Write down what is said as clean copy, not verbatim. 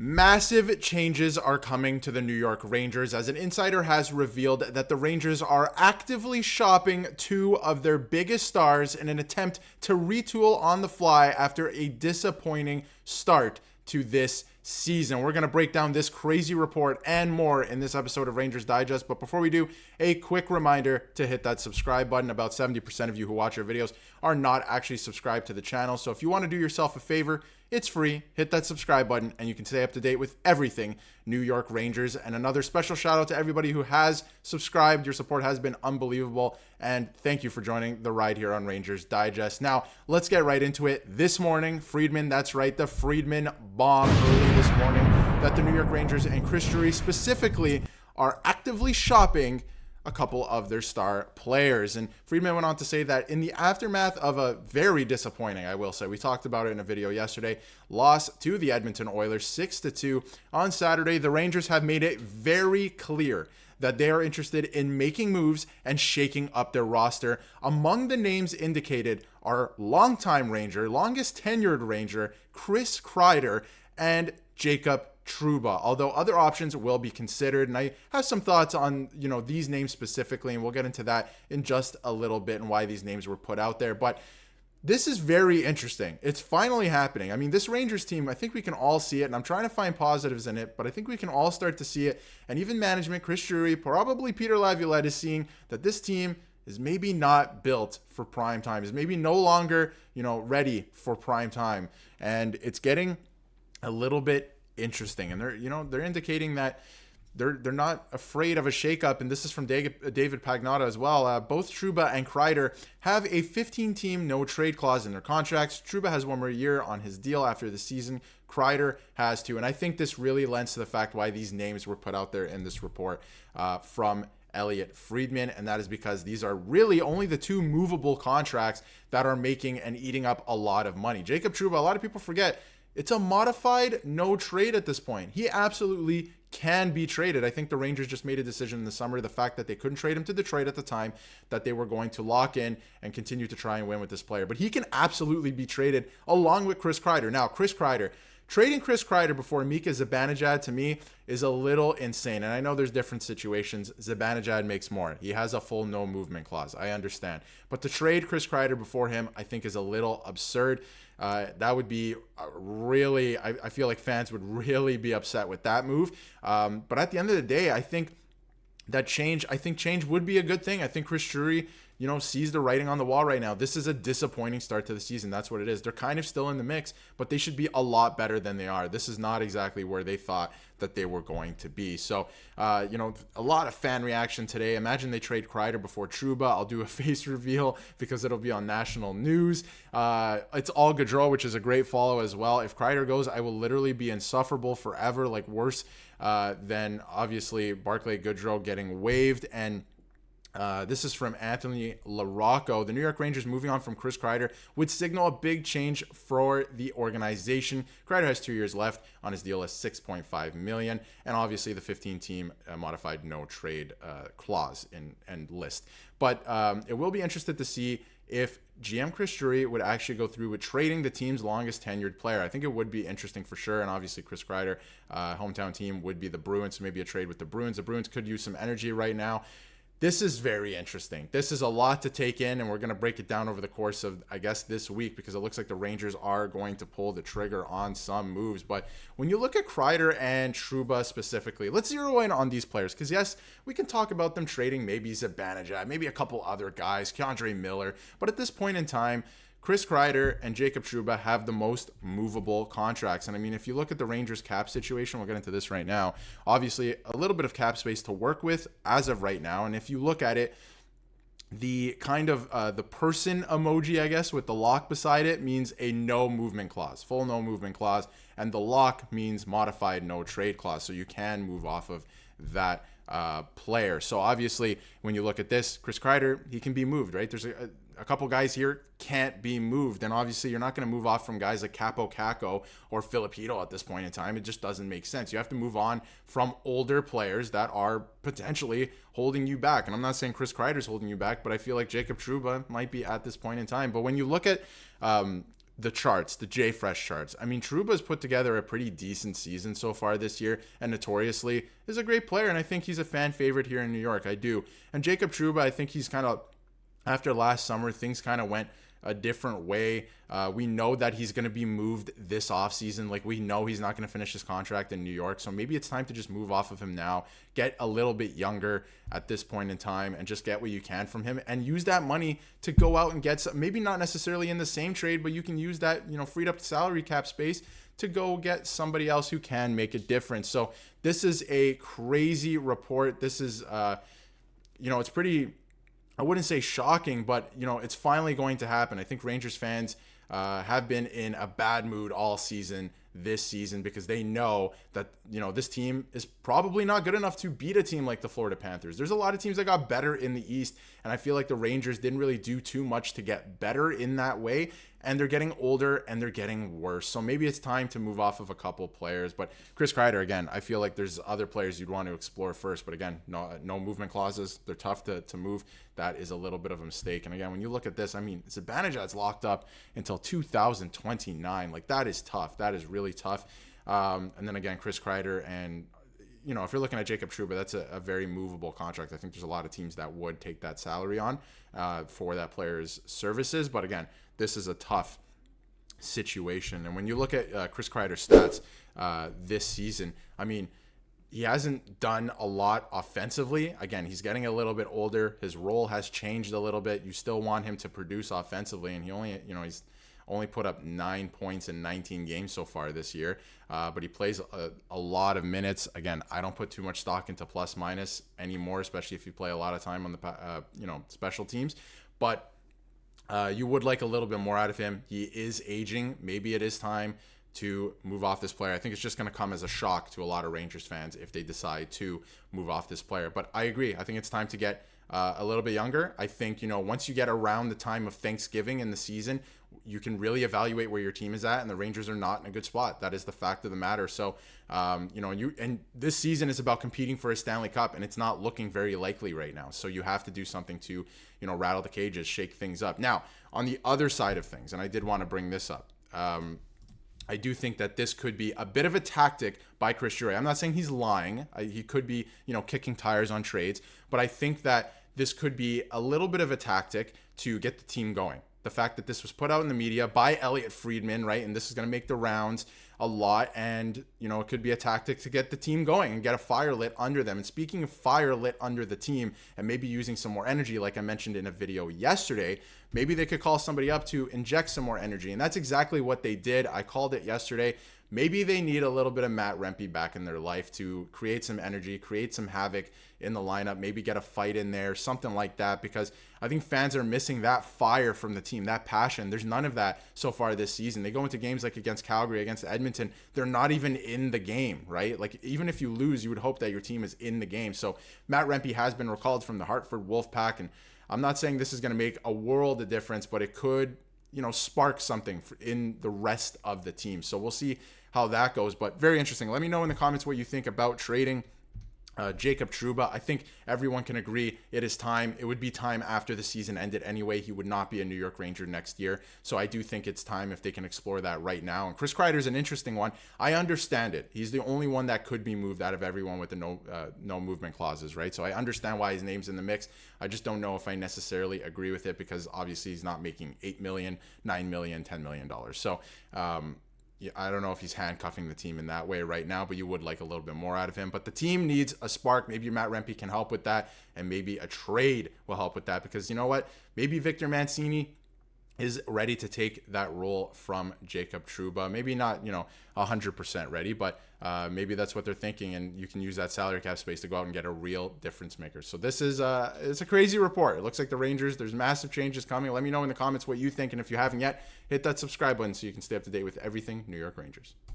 Massive changes are coming to the New York Rangers as an insider has revealed that the Rangers are actively shopping two of their biggest stars in an attempt to retool on the fly after a disappointing start to this season. We're going to break down this crazy report and more in this episode of Rangers Digest. But before we do, a quick reminder to hit that subscribe button. About 70% of you who watch our videos are not actually subscribed to the channel. So if you want to do yourself a favor, it's free. Hit that subscribe button and you can stay up to date with everything New York Rangers. And another special shout out to everybody who has subscribed. Your support has been unbelievable. And thank you for joining the ride here on Rangers Digest. Now, let's get right into it. This morning, Friedman, that's right, the Friedman Bomb early this morning, that the New York Rangers and Chris Drury specifically are actively shopping a couple of their star players. And Friedman went on to say that in the aftermath of a very disappointing, I will say, we talked about it in a video yesterday, loss to the Edmonton Oilers 6-2 on Saturday, the Rangers have made it very clear that they are interested in making moves and shaking up their roster. Among the names indicated are longtime Ranger, longest tenured Ranger, Chris Kreider, and Jacob Trouba, although other options will be considered. And I have some thoughts on, these names specifically, and we'll get into that in just a little bit and why these names were put out there. But this is very interesting. It's finally happening. I mean, this Rangers team, I think we can all see it, and I'm trying to find positives in it, but I think we can all start to see it. And even management, Chris Drury, probably Peter Laviolette, is seeing that this team is maybe not built for prime time, is maybe no longer, ready for prime time. And it's getting a little bit interesting, and they're indicating that they're not afraid of a shakeup, and this is from David Pagnotta as well. Both Trouba and Kreider have a 15-team no-trade clause in their contracts. Trouba has one more year on his deal after the season. Kreider has two, and I think this really lends to the fact why these names were put out there in this report from Elliot Friedman, and that is because these are really only the two movable contracts that are making and eating up a lot of money. Jacob Trouba, a lot of people forget, it's a modified no trade at this point. He absolutely can be traded. I think the Rangers just made a decision in the summer, the fact that they couldn't trade him to Detroit at the time, that they were going to lock in and continue to try and win with this player. But he can absolutely be traded along with Chris Kreider. Now, trading Chris Kreider before Mika Zibanejad, to me, is a little insane. And I know there's different situations. Zibanejad makes more. He has a full no movement clause. I understand. But to trade Chris Kreider before him, I think is a little absurd. That would be really, I feel like fans would really be upset with that move. But at the end of the day, I think change would be a good thing. I think Chris Drury, sees the writing on the wall right now. This is a disappointing start to the season. That's what it is. They're kind of still in the mix, but they should be a lot better than they are. This is not exactly where they thought that they were going to be. So, a lot of fan reaction today. Imagine they trade Kreider before Trouba. I'll do a face reveal because it'll be on national news. It's all Gaudreau, which is a great follow as well. If Kreider goes, I will literally be insufferable forever, like worse than obviously Barclay Goodrow getting waived. And this is from Anthony LaRocco. The New York Rangers moving on from Chris Kreider would signal a big change for the organization. Kreider has 2 years left on his deal at $6.5 million, and obviously the 15-team modified no trade clause and list. But it will be interested to see if GM Chris Drury would actually go through with trading the team's longest tenured player. I think it would be interesting for sure. And obviously Chris Kreider, hometown team would be the Bruins, so maybe a trade with the Bruins. The Bruins could use some energy right now. This is very interesting. This is a lot to take in, and we're going to break it down over the course of, I guess, this week, because it looks like the Rangers are going to pull the trigger on some moves. But when you look at Kreider and Trouba specifically, let's zero in on these players, because yes, we can talk about them trading maybe Zibanejad, maybe a couple other guys, Keandre Miller, but at this point in time, Chris Kreider and Jacob Trouba have the most movable contracts. And I mean, if you look at the Rangers cap situation, we'll get into this right now. Obviously, a little bit of cap space to work with as of right now. And if you look at it, the kind of the person emoji, I guess, with the lock beside it means a no movement clause, full no movement clause. And the lock means modified no trade clause. So you can move off of that player. So obviously, when you look at this, Chris Kreider, he can be moved, right? There's a couple guys here can't be moved. And obviously, you're not going to move off from guys like Capo Caco or Filipino at this point in time. It just doesn't make sense. You have to move on from older players that are potentially holding you back. And I'm not saying Chris Kreider's holding you back, but I feel like Jacob Trouba might be at this point in time. But when you look at the charts, the JFresh charts. I mean, Trouba's put together a pretty decent season so far this year, and notoriously is a great player, and I think he's a fan favorite here in New York. I do. And Jacob Trouba, I think he's kind of, after last summer, things kind of went a different way. We know that he's going to be moved this offseason. Like, we know he's not going to finish his contract in New York. So maybe it's time to just move off of him now, get a little bit younger at this point in time, and just get what you can from him and use that money to go out and get some, maybe not necessarily in the same trade, but you can use that, freed up salary cap space to go get somebody else who can make a difference. So this is a crazy report. This is, it's pretty, I wouldn't say shocking, but it's finally going to happen. I think Rangers fans have been in a bad mood all season this season because they know that this team is probably not good enough to beat a team like the Florida Panthers. There's a lot of teams that got better in the East, and I feel like the Rangers didn't really do too much to get better in that way, and they're getting older and they're getting worse. So maybe it's time to move off of a couple players. But Chris Kreider, again, I feel like there's other players you'd want to explore first, but again, no movement clauses. They're tough to move. That is a little bit of a mistake. And again, when you look at this, I mean, Zibanejad's locked up until 2029. Like, that is tough. That is really tough. And then again, Chris Kreider, and if you're looking at Jacob Trouba, that's a very movable contract. I think there's a lot of teams that would take that salary on for that player's services. But again, this is a tough situation. And when you look at Chris Kreider's stats this season, I mean, he hasn't done a lot offensively. Again, he's getting a little bit older. His role has changed a little bit. You still want him to produce offensively, and he only, he's only put up 9 points in 19 games so far this year. But he plays a lot of minutes. Again, I don't put too much stock into plus minus anymore, especially if you play a lot of time on the special teams. But you would like a little bit more out of him. He is aging. Maybe it is time to move off this player. I think it's just going to come as a shock to a lot of Rangers fans if they decide to move off this player. But I agree. I think it's time to get a little bit younger. I think, once you get around the time of Thanksgiving in the season, you can really evaluate where your team is at, and the Rangers are not in a good spot. That is the fact of the matter. So, and this season is about competing for a Stanley Cup, and it's not looking very likely right now. So you have to do something to, rattle the cages, shake things up. Now, on the other side of things, and I did want to bring this up, I do think that this could be a bit of a tactic by Chris Drury. I'm not saying he's lying. He could be, kicking tires on trades, but I think that this could be a little bit of a tactic to get the team going. The fact that this was put out in the media by Elliot Friedman, right? And this is going to make the rounds a lot. And, it could be a tactic to get the team going and get a fire lit under them. And speaking of fire lit under the team and maybe using some more energy, like I mentioned in a video yesterday, maybe they could call somebody up to inject some more energy. And that's exactly what they did. I called it yesterday. Maybe they need a little bit of Matt Rempe back in their life to create some energy, create some havoc in the lineup, maybe get a fight in there, something like that, because I think fans are missing that fire from the team, that passion. There's none of that so far this season. They go into games like against Calgary, against Edmonton, they're not even in the game, right? Like, even if you lose, you would hope that your team is in the game. So Matt Rempe has been recalled from the Hartford Wolfpack, and I'm not saying this is going to make a world of difference, but it could, spark something in the rest of the team. So we'll see how that goes, but very interesting. Let me know in the comments what you think about trading Jacob Trouba. I think everyone can agree it is time. It would be time after the season ended anyway. He would not be a New York Ranger next year. So I do think it's time if they can explore that right now. And Chris Kreider is an interesting one. I understand it. He's the only one that could be moved out of everyone with the no movement clauses, right? So I understand why his name's in the mix. I just don't know if I necessarily agree with it because obviously he's not making $8 million, $9 million, $10 million. So, yeah, I don't know if he's handcuffing the team in that way right now, but you would like a little bit more out of him. But the team needs a spark. Maybe Matt Rempe can help with that, and maybe a trade will help with that because you know what? Maybe Victor Mancini is ready to take that role from Jacob Trouba. Maybe not, 100% ready, but maybe that's what they're thinking, and you can use that salary cap space to go out and get a real difference maker. So this is it's a crazy report. It looks like the Rangers, there's massive changes coming. Let me know in the comments what you think, and if you haven't yet, hit that subscribe button so you can stay up to date with everything New York Rangers.